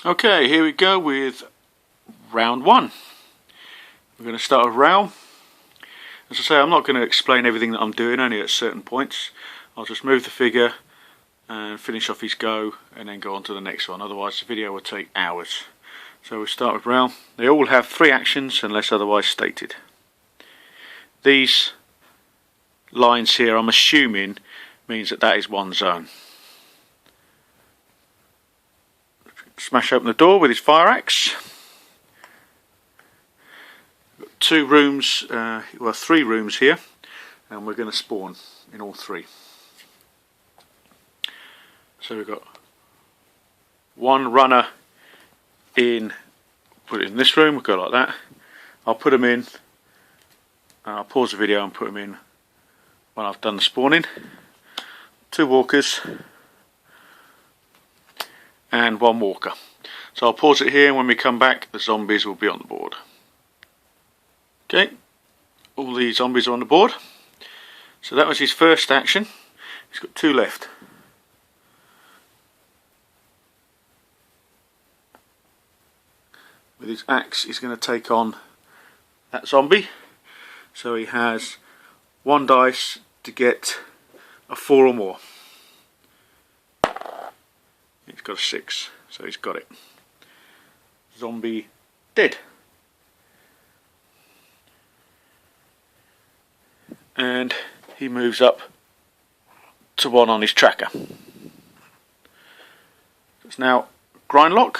Okay, here we go with round one. We're going to start with Raoul. As I say, I'm not going to explain everything that I'm doing, only at certain points. I'll just move the figure and finish off his go and then go on to the next one, otherwise the video will take hours. So we'll start with Raoul. They all have 3 actions unless otherwise stated. These lines here, I'm assuming, means that that is one zone. Smash open the door with his fire axe. Got 2 rooms, well 3 rooms here, and we're going to spawn in all 3. So we've got 1 runner in, put it in this room, we'll go like that. I'll put them in, I'll pause the video and put them in when I've done the spawning. 2 walkers and 1 walker. So I'll pause it here, and when we come back the zombies will be on the board. Okay, all the zombies are on the board. So that was his first action. He's got 2 left. With his axe he's going to take on that zombie. So he has 1 dice to get a 4 or more. He's got a 6, so he's got it. Zombie dead. And he moves up to 1 on his tracker. It's now Grindlock.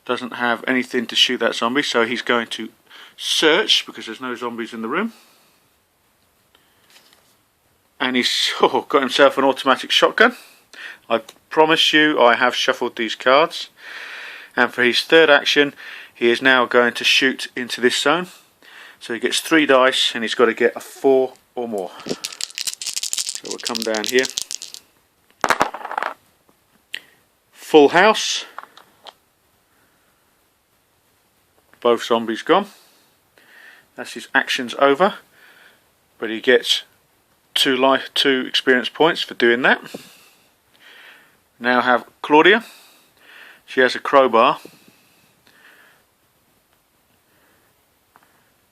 Doesn't have anything to shoot that zombie, so he's going to search because there's no zombies in the room. And he's got himself an automatic shotgun. I promise you I have shuffled these cards. And for his third action he is now going to shoot into this zone. So he gets 3 dice and he's got to get a 4 or more. So we'll come down here. Full house. Both zombies gone. That's his actions over. But he gets 2 experience points for doing that. Now have Claudia. She has a crowbar.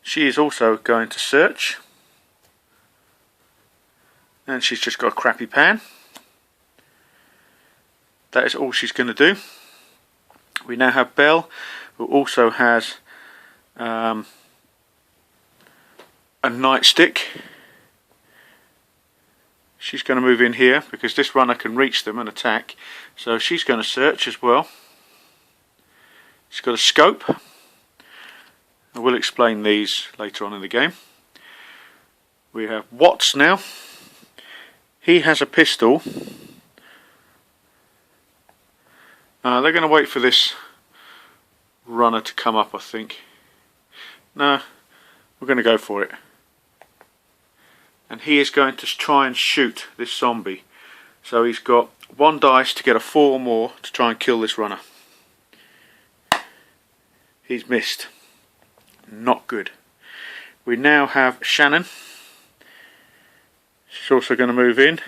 She is also going to search. And she's just got a crappy pan. That is all she's going to do. We now have Belle, who also has a nightstick. She's going to move in here because this runner can reach them and attack. So she's going to search as well. She's got a scope. I will explain these later on in the game. We have Watts now. He has a pistol. They're going to wait for this runner to come up, I think. No, we're going to go for it. And he is going to try and shoot this zombie. So he's got 1 dice to get a 4 or more to try and kill this runner. He's missed. Not good. We now have Shannon. She's also going to move in.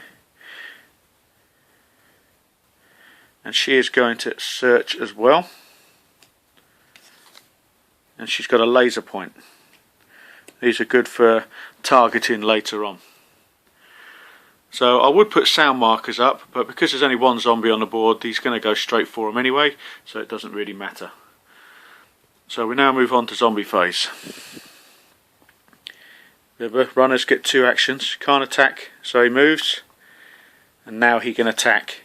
And she is going to search as well. And she's got a laser point. These are good for targeting later on. So I would put sound markers up, but because there's only 1 zombie on the board, he's going to go straight for them anyway, so it doesn't really matter. So we now move on to zombie phase. The runners get 2 actions. Can't attack, so he moves, and now he can attack.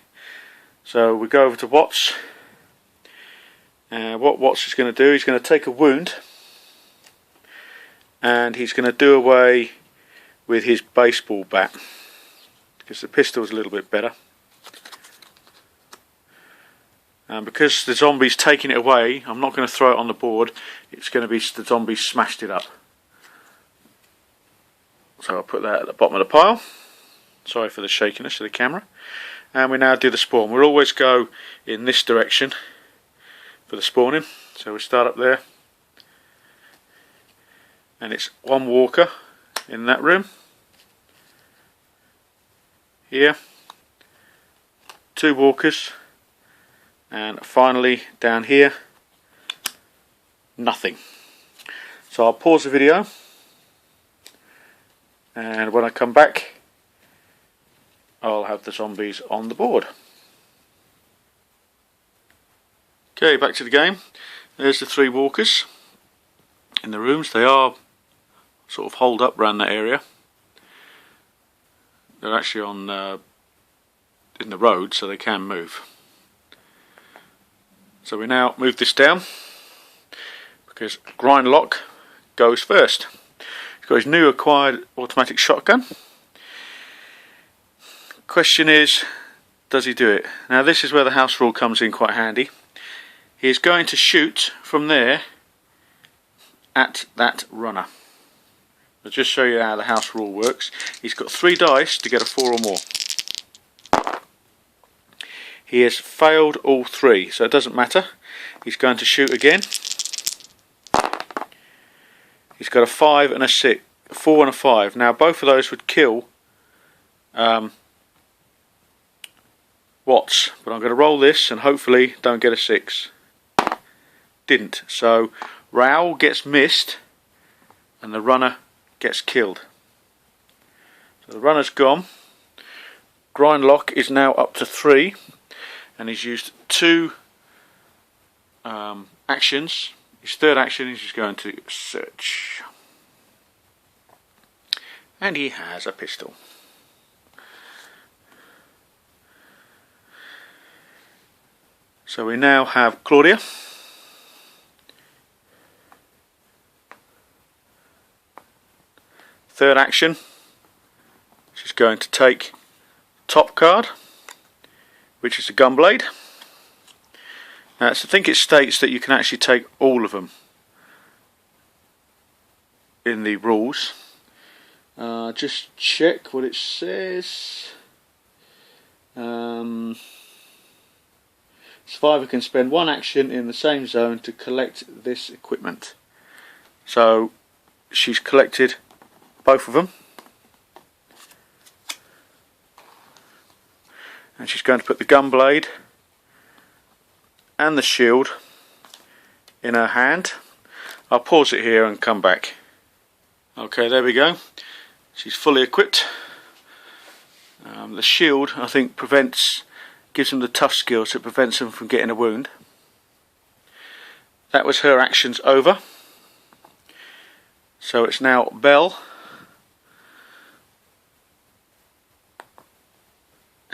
So we go over to Watts. What Watts is going to do, he's going to take a wound. And he's going to do away with his baseball bat because the pistol is a little bit better. And because the zombie's taking it away, I'm not going to throw it on the board. It's going to be the zombie smashed it up. So I'll put that at the bottom of the pile. Sorry for the shakiness of the camera. And we now do the spawn. We'll always go in this direction for the spawning. So we start up there. And it's 1 walker in that room. Here. 2 walkers, and finally down here, nothing. So I'll pause the video, and when I come back I'll have the zombies on the board. Okay, back to the game. There's the 3 walkers in the rooms. They are sort of holed up around that area. They're actually on in the road, so they can move. So we now move this down because Grindlock goes first. He's got his new acquired automatic shotgun. Question is, does he do it? Now this is where the house rule comes in quite handy. He is going to shoot from there at that runner. I'll just show you how the house rule works. He's got 3 dice to get a 4 or more. He has failed all 3, so it doesn't matter. He's going to shoot again. He's got a 5 and a 6, a 4 and a 5. Now both of those would kill Watts, but I'm going to roll this and hopefully don't get a 6. Didn't. So Raoul gets missed and the runner gets killed. So the runner's gone. Grindlock is now up to 3, and he's used 2 actions. His 3rd action is just going to search, and he has a pistol. So we now have Claudia. Third action, she's going to take top card, which is a gunblade. Now, so I think it states that you can actually take all of them in the rules. Just check what it says. Survivor can spend 1 action in the same zone to collect this equipment. So she's collected both of them, and she's going to put the gunblade and the shield in her hand. I'll pause it here and come back. Okay, there we go. She's fully equipped. The shield, I think, gives them the tough skill, so it prevents them from getting a wound. That was her actions over. So it's now Belle.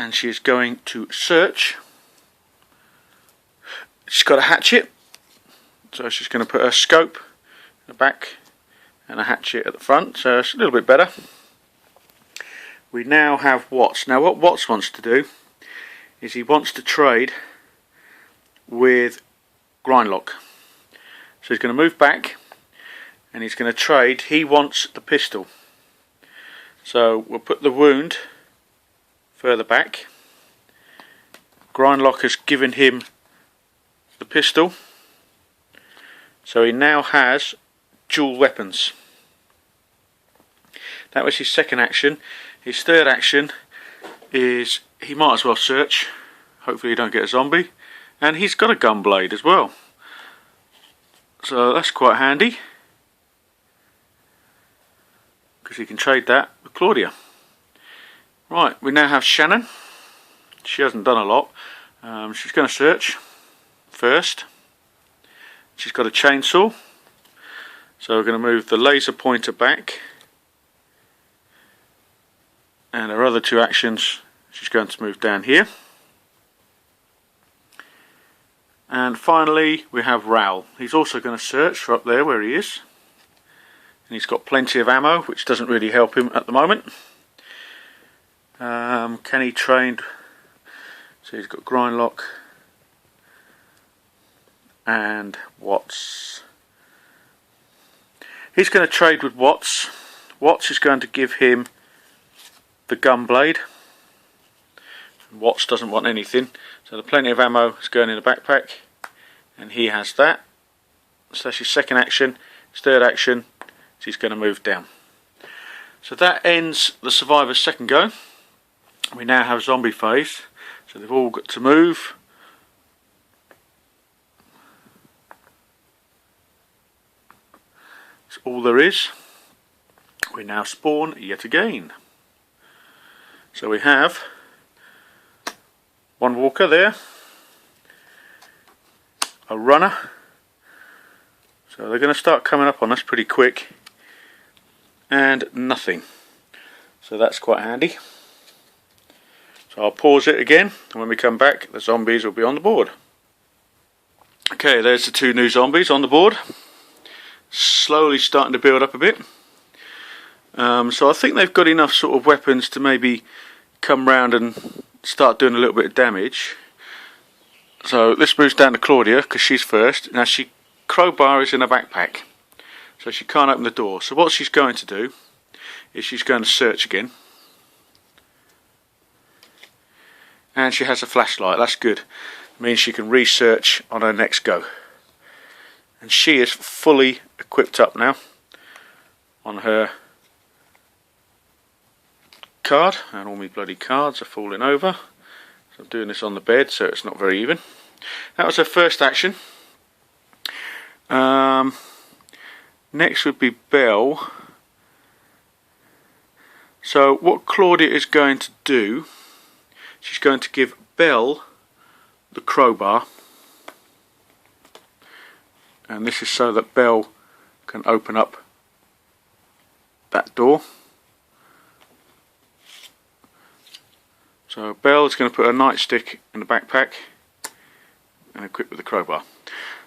And she is going to search. She's got a hatchet, so she's going to put her scope in the back and a hatchet at the front, so it's a little bit better. We now have Watts. Now what Watts wants to do is he wants to trade with Grindlock. So he's going to move back and he's going to trade. He wants the pistol. So we'll put the wound further back. Grindlock has given him the pistol, so he now has dual weapons. That was his 2nd action. His 3rd action is he might as well search. Hopefully you don't get a zombie, and he's got a gunblade as well, so that's quite handy because he can trade that with Claudia. Right, we now have Shannon. She hasn't done a lot. She's going to search first. She's got a chainsaw, so we're going to move the laser pointer back, and her other 2 actions, she's going to move down here. And finally we have Raoul. He's also going to search for up there where he is, and he's got plenty of ammo, which doesn't really help him at the moment. Can he trade? So he's got Grindlock and Watts. He's going to trade with Watts. Watts is going to give him the gunblade. Watts doesn't want anything, so the plenty of ammo is going in the backpack, and he has that. So that's his 2nd action. His 3rd action is he's going to move down. So that ends the survivor's 2nd go. We now have zombie phase. So they've all got to move. That's all there is. We now spawn yet again. So we have one walker there, a runner. So they're going to start coming up on us pretty quick, and nothing. So that's quite handy. So I'll pause it again, and when we come back the zombies will be on the board. Okay, there's the 2 new zombies on the board. Slowly starting to build up a bit. So I think they've got enough sort of weapons to maybe come round and start doing a little bit of damage. So this moves down to Claudia because she's first. Now crowbar is in her backpack, so she can't open the door. So what she's going to do is she's going to search again. And she has a flashlight, that's good. It means she can research on her next go. And she is fully equipped up now on her card, and all my bloody cards are falling over. So I'm doing this on the bed so it's not very even. That was her first action. Next would be Belle. So what Claudia is going to do, she's going to give Belle the crowbar, and this is so that Belle can open up that door. So Belle is going to put her nightstick in the backpack and equip with the crowbar.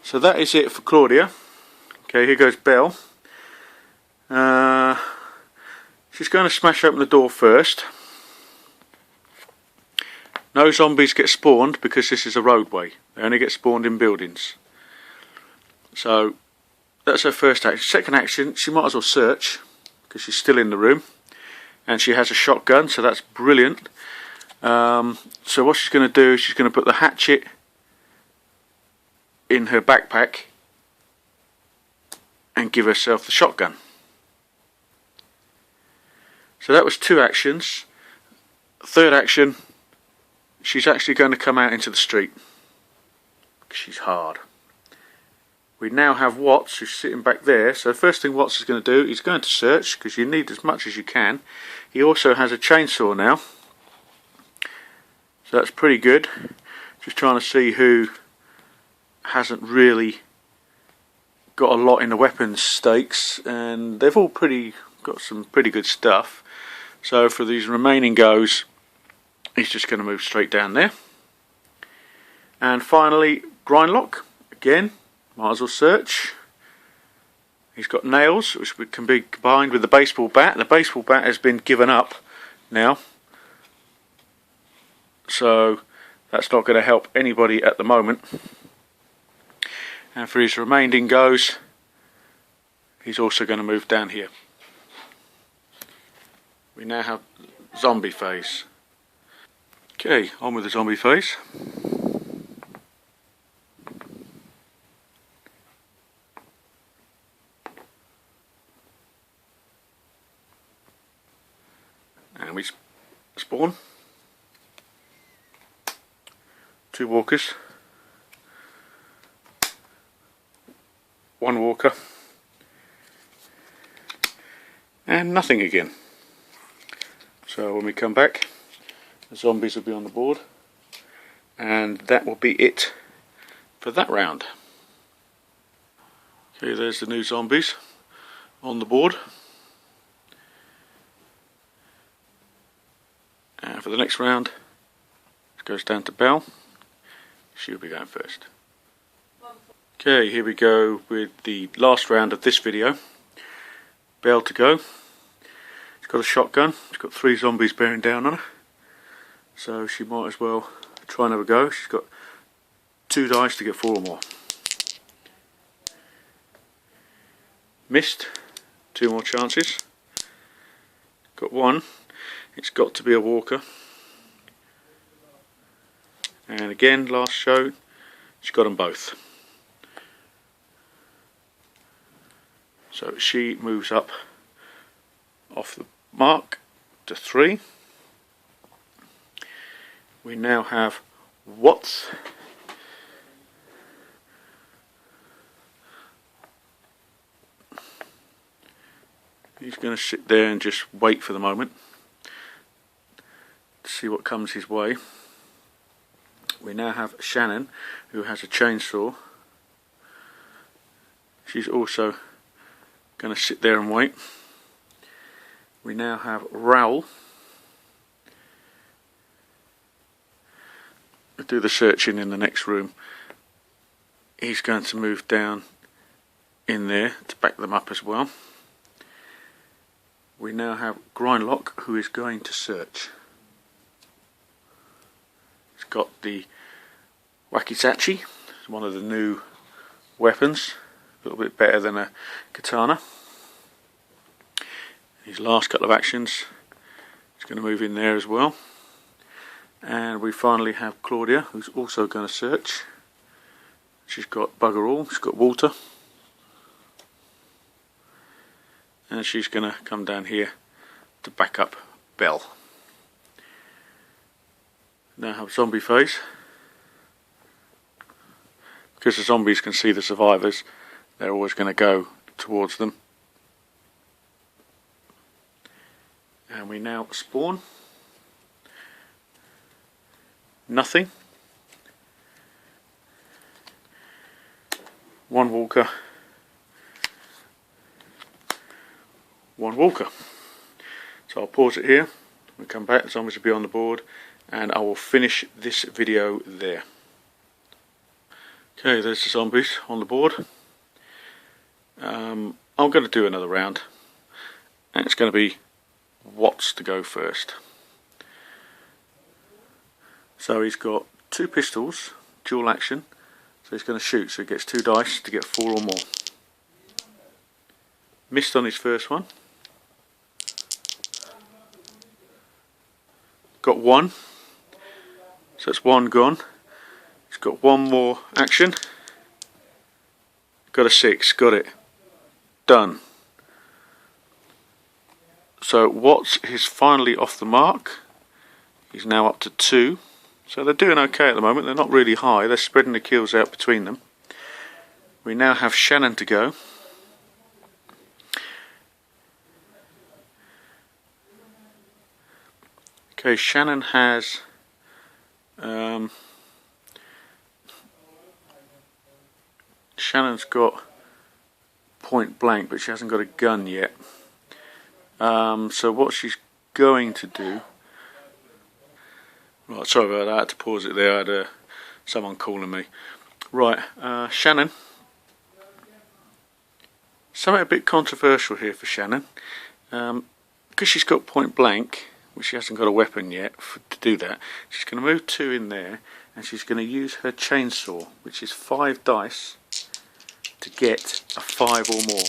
So that is it for Claudia. Okay, here goes Belle. She's going to smash open the door first. No zombies get spawned because this is a roadway. They only get spawned in buildings. So that's her first action. Second action, she might as well search because she's still in the room, and she has a shotgun, so that's brilliant. So what she's going to do is she's going to put the hatchet in her backpack and give herself the shotgun. So that was 2 actions. Third action, she's actually going to come out into the street. She's hard. We now have Watts, who's sitting back there. So first thing Watts is going to do, he's going to search, because you need as much as you can. He also has a chainsaw now. So that's pretty good. Just trying to see who hasn't really got a lot in the weapons stakes, and they've all got some pretty good stuff. So for these remaining goes, he's just going to move straight down there. And finally, Grindlock. Again, might as well search. He's got nails, which can be combined with the baseball bat. The baseball bat has been given up now, so that's not going to help anybody at the moment. And for his remaining goes, he's also going to move down here. We now have zombie phase. Okay, on with the zombie phase. And we spawn 2 walkers, 1 walker, and nothing again. So when we come back, the zombies will be on the board, and that will be it for that round. Okay, there's the new zombies on the board. And for the next round, it goes down to Belle. She'll be going first. Okay, here we go with the last round of this video. Belle to go. She's got a shotgun. She's got 3 zombies bearing down on her, so she might as well try and have a go. She's got 2 dice to get 4 or more. Missed. 2 more chances. Got 1. It's got to be a walker. And again, last show, she's got them both. So she moves up off the mark to 3. We now have Watts. He's going to sit there and just wait for the moment to see what comes his way. We now have Shannon, who has a chainsaw. She's also going to sit there and wait. We now have Raoul. We'll do the searching in the next room. He's going to move down in there to back them up as well. We now have Grindlock, who is going to search. He's got the Wakizachi, one of the new weapons, a little bit better than a katana. His last couple of actions, he's going to move in there as well. And we finally have Claudia, who's also going to search. She's got bugger all, she's got water. And she's going to come down here to back up Belle. Now have zombie phase. Because the zombies can see the survivors, they're always going to go towards them. And we now spawn. Nothing. One walker. One walker. So I'll pause it here. We'll come back, the zombies will be on the board, and I will finish this video there. Okay, there's the zombies on the board. I'm going to do another round, and it's going to be Watts to go first. So he's got 2 pistols, dual action, so he's going to shoot, so he gets 2 dice to get 4 or more. Missed on his first one. Got 1, so it's 1 gone. He's got 1 more action. Got a 6, got it. Done. So Watts is finally off the mark. He's now up to 2. So they're doing okay at the moment. They're not really high. They're spreading the kills out between them. We now have Shannon to go. Okay, Shannon has Shannon's got point blank, but she hasn't got a gun yet. So what she's going to do... Right, sorry about that, I had to pause it there, I had someone calling me. Right, Shannon. Something a bit controversial here for Shannon. Because she's got point blank, which she hasn't got a weapon yet to do that, she's going to move 2 in there, and she's going to use her chainsaw, which is 5 dice, to get a 5 or more.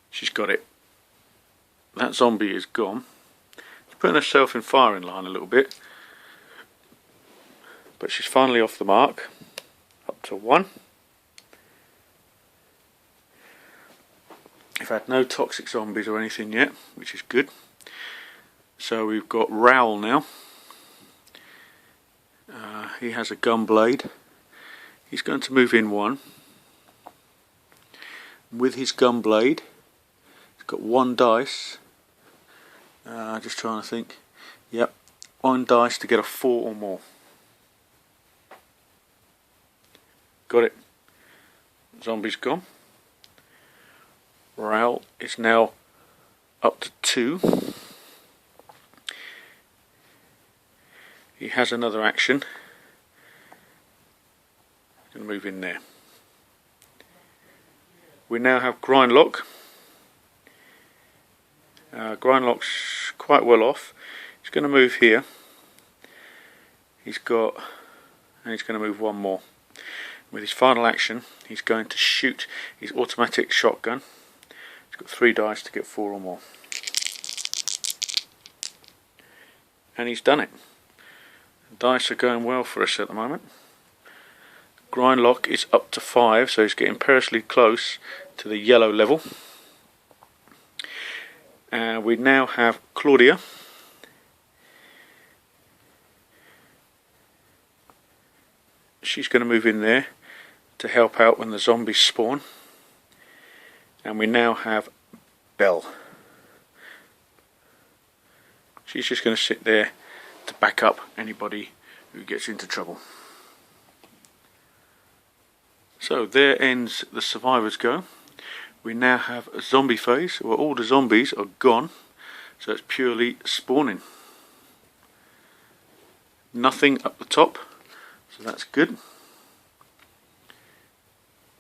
She's got it. That zombie is gone. She's putting herself in firing line a little bit, but she's finally off the mark. Up to 1. We've had no toxic zombies or anything yet, which is good. So we've got Raoul now. He has a gun blade. He's going to move in 1. With his gun blade, he's got 1 dice. Just trying to think. Yep, 1 dice to get a 4 or more. Got it. Zombie's gone. Raoul is now up to 2. He has another action. Going to move in there. We now have Grindlock. Grindlock's quite well off. He's going to move here. He's going to move 1 more. With his final action, he's going to shoot his automatic shotgun. He's got 3 dice to get 4 or more. And he's done it. The dice are going well for us at the moment. Grindlock is up to 5, so he's getting perilously close to the yellow level. And we now have Claudia. she's going to move in there to help out when the zombies spawn. And we now have Belle. She's just going to sit there to back up anybody who gets into trouble. So there ends the survivors go. We now have a zombie phase where all the zombies are gone, so it's purely spawning. Nothing up the top, so that's good.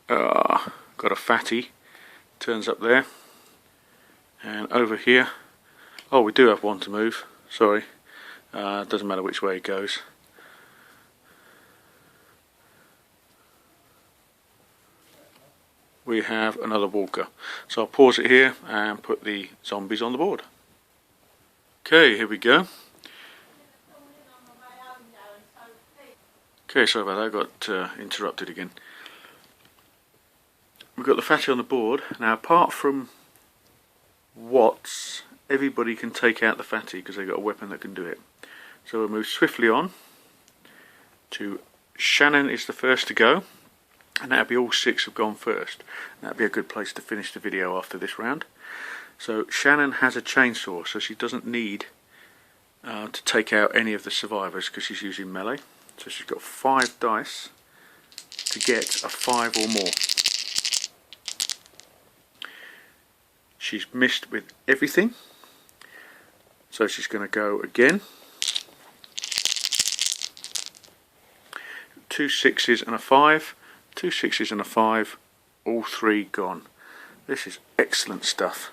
Got a fatty, turns up there, and over here, oh, we do have one to move, sorry, doesn't matter which way it goes. We have another walker, so I'll pause it here and put the zombies on the board. Okay, here we go. Okay, sorry about that, I got interrupted again. We've got the fatty on the board. Now, apart from Watts, everybody can take out the fatty because they've got a weapon that can do it. So we'll move swiftly on to Shannon is the first to go, and that'll be all 6 have gone first. That'll be a good place to finish the video after this round. So Shannon has a chainsaw, so she doesn't need to take out any of the survivors because she's using melee. So she's got 5 dice to get a 5 or more. She's missed with everything, so she's going to go again. 2 6s and a 5, 2 6s and a 5, all 3 gone. This is excellent stuff.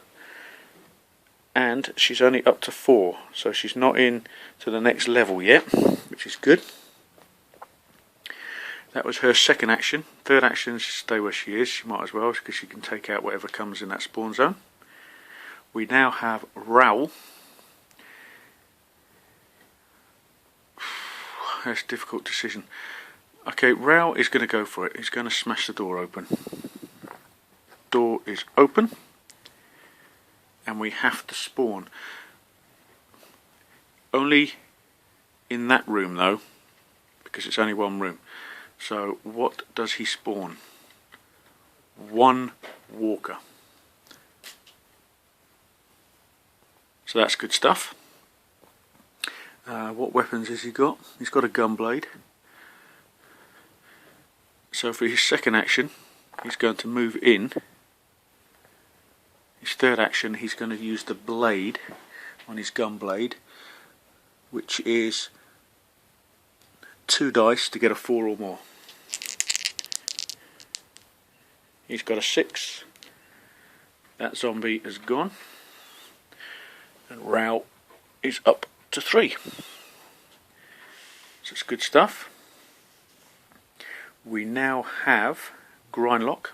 And she's only up to 4, so she's not in to the next level yet, which is good. That was her second action. Third action is to stay where she is. She might as well, because she can take out whatever comes in that spawn zone. We now have Raoul. That's a difficult decision. Okay, Raoul is going to go for it. He's going to smash the door open. Door is open. And we have to spawn. Only in that room though, because it's only one room. So what does he spawn? 1 walker. So that's good stuff. What weapons has he got? He's got a gun blade. So for his second action, he's going to move in. His third action, he's going to use the blade on his gun blade, which is 2 dice to get a 4 or more. He's got a 6. That zombie is gone. And Raoul is up to 3. So it's good stuff. We now have Grindlock.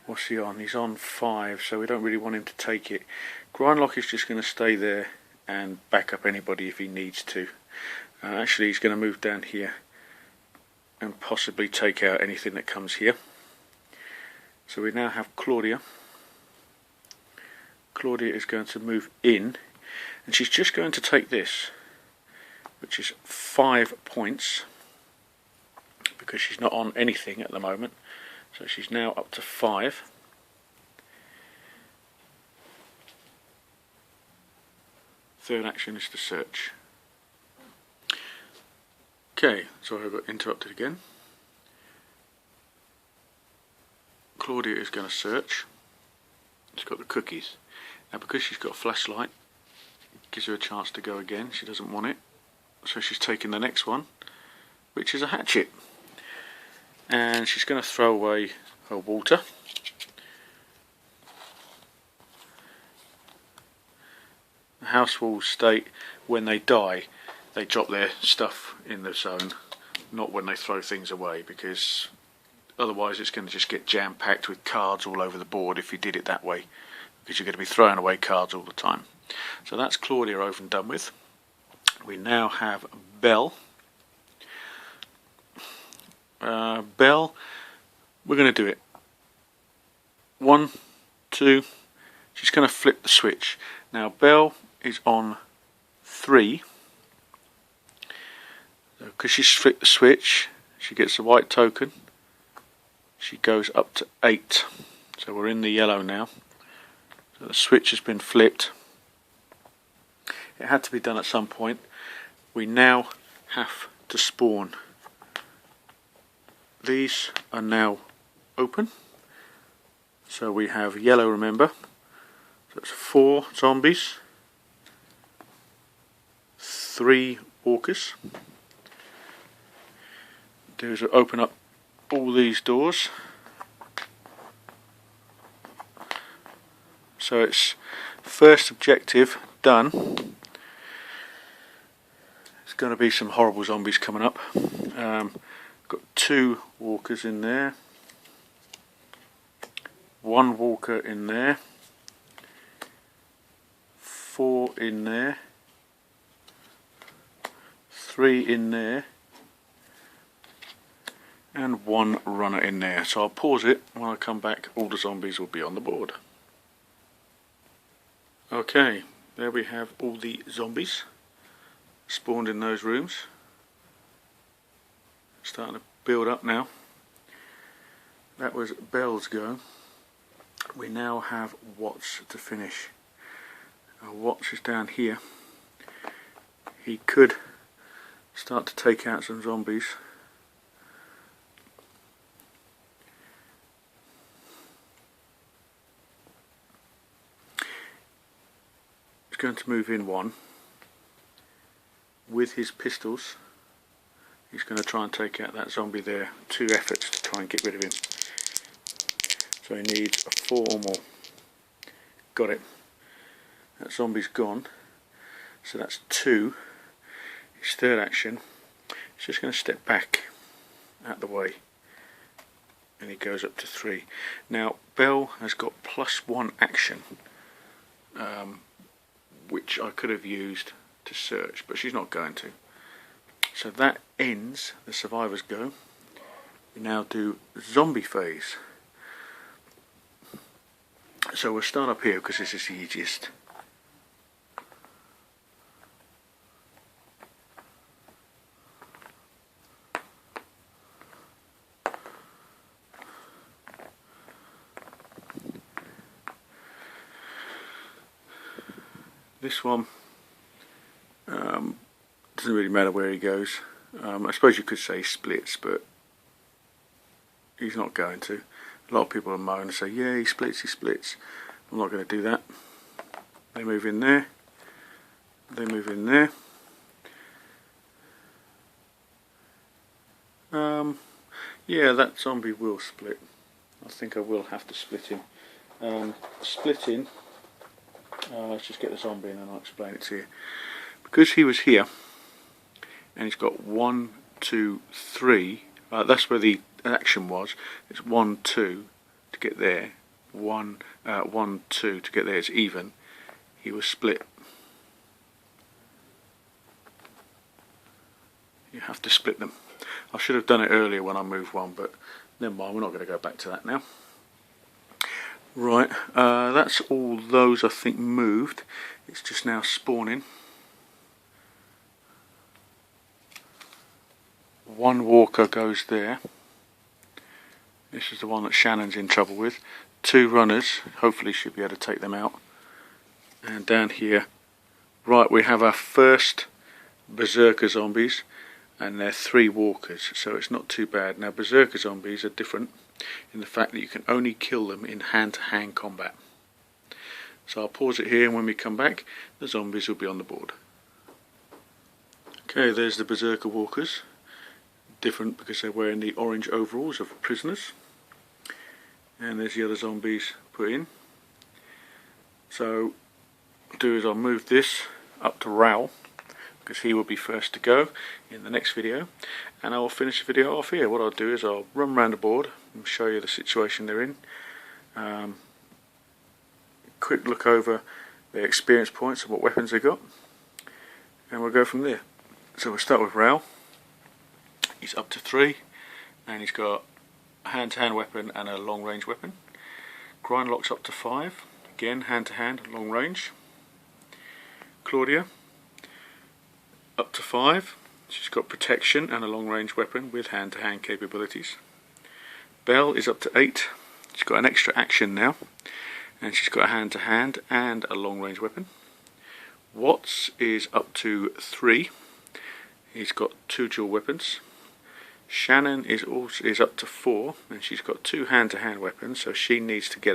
What's he on? He's on 5, so we don't really want him to take it. Grindlock is just going to stay there and back up anybody if he needs to. Actually, he's going to move down here and possibly take out anything that comes here. So we now have Claudia. Claudia is going to move in, and she's just going to take this, which is 5 points, because she's not on anything at the moment. So she's now up to 5. Third action is to search. Okay, sorry I got interrupted again. Claudia is going to search. She's got the cookies. Now because she's got a flashlight, it gives her a chance to go again. She doesn't want it. So she's taking the next one, which is a hatchet. And she's going to throw away her water. The house rules state when they die, they drop their stuff in the zone, not when they throw things away, because otherwise it's going to just get jam-packed with cards all over the board if you did it that way, because you're going to be throwing away cards all the time. So that's Claudia over and done with. We now have Belle. Belle, we're going to do it. 1, 2, she's going to flip the switch. Now Belle is on 3. Because she's flicked the switch, she gets the white token. She goes up to 8. So we're in the yellow now. So the switch has been flipped. It had to be done at some point. We now have to spawn. These are now open. So we have yellow, remember. So it's 4 zombies, 3 walkers. Do is open up all these doors. So it's first objective done. There's going to be some horrible zombies coming up. Got 2 walkers in there, 1 walker in there, 4 in there, 3 in there, and 1 runner in there. So I'll pause it. When I come back, all the zombies will be on the board. Okay, there we have all the zombies spawned in those rooms. Starting to build up now. That was Bell's go. We now have Watts to finish. Watts is down here. He could start to take out some zombies. He's going to move in 1 with his pistols. He's going to try and take out that zombie there. 2 efforts to try and get rid of him. So he needs a 4 or more. Got it. That zombie's gone. So that's 2. His third action. He's just going to step back out the way. And he goes up to 3. Now Bell has got +1 action. Which I could have used to search, but she's not going to. So that ends the survivors go. We now do zombie phase. So we'll start up here because this is the easiest. This one doesn't really matter where he goes. I suppose you could say splits, but he's not going to. A lot of people are moan and say, yeah, he splits, he splits. I'm not going to do that. They move in there. They move in there. Yeah, that zombie will split. I think I will have to split him. Splitting. Let's just get the zombie in and I'll explain it to you. Because he was here, and he's got 1, 2, 3. That's where the action was. It's 1, 2 to get there. 1, 2 to get there. It's even. He was split. You have to split them. I should have done it earlier when I moved 1, but never mind. We're not going to go back to that now. Right, that's all those I think moved. It's just now spawning. 1 walker goes there. This is the one that Shannon's in trouble with. 2 runners, hopefully should be able to take them out. And down here, right, we have our first Berserker zombies, and they're 3 walkers, so it's not too bad. Now Berserker zombies are different in the fact that you can only kill them in hand-to-hand combat. So I'll pause it here, and when we come back, the zombies will be on the board. Okay, there's the Berserker walkers. Different because they're wearing the orange overalls of prisoners. And there's the other zombies put in. So what I'll do is I'll move this up to Raoul, because he will be first to go in the next video, and I will finish the video off here. What I'll do is I'll run around the board and show you the situation they're in. Quick look over their experience points and what weapons they got, and we'll go from there. So we'll start with Raoul. He's up to 3, and he's got a hand-to-hand weapon and a long-range weapon. Grindlock's up to 5, again hand-to-hand, long-range. Claudia up to 5. She's got protection and a long-range weapon with hand-to-hand capabilities. Belle is up to 8. She's got an extra action now, and she's got a hand-to-hand and a long-range weapon. Watts is up to 3. He's got 2 dual weapons. Shannon is up to 4, and she's got 2 hand-to-hand weapons, so she needs to get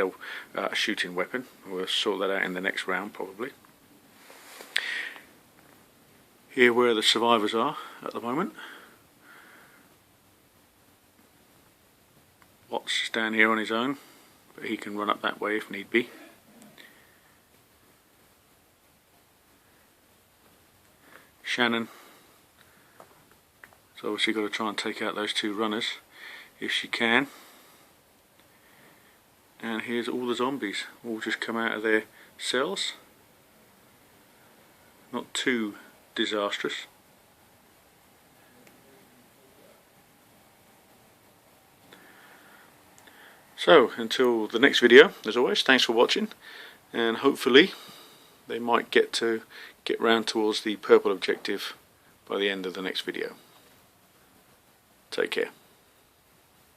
a shooting weapon. We'll sort that out in the next round probably. Here where the survivors are at the moment. Watts is down here on his own, but he can run up that way if need be. Shannon has obviously got to try and take out those 2 runners if she can. And here's all the zombies, all just come out of their cells. Not too disastrous. So until the next video, as always, thanks for watching, and hopefully they might get round towards the purple objective by the end of the next video. Take care.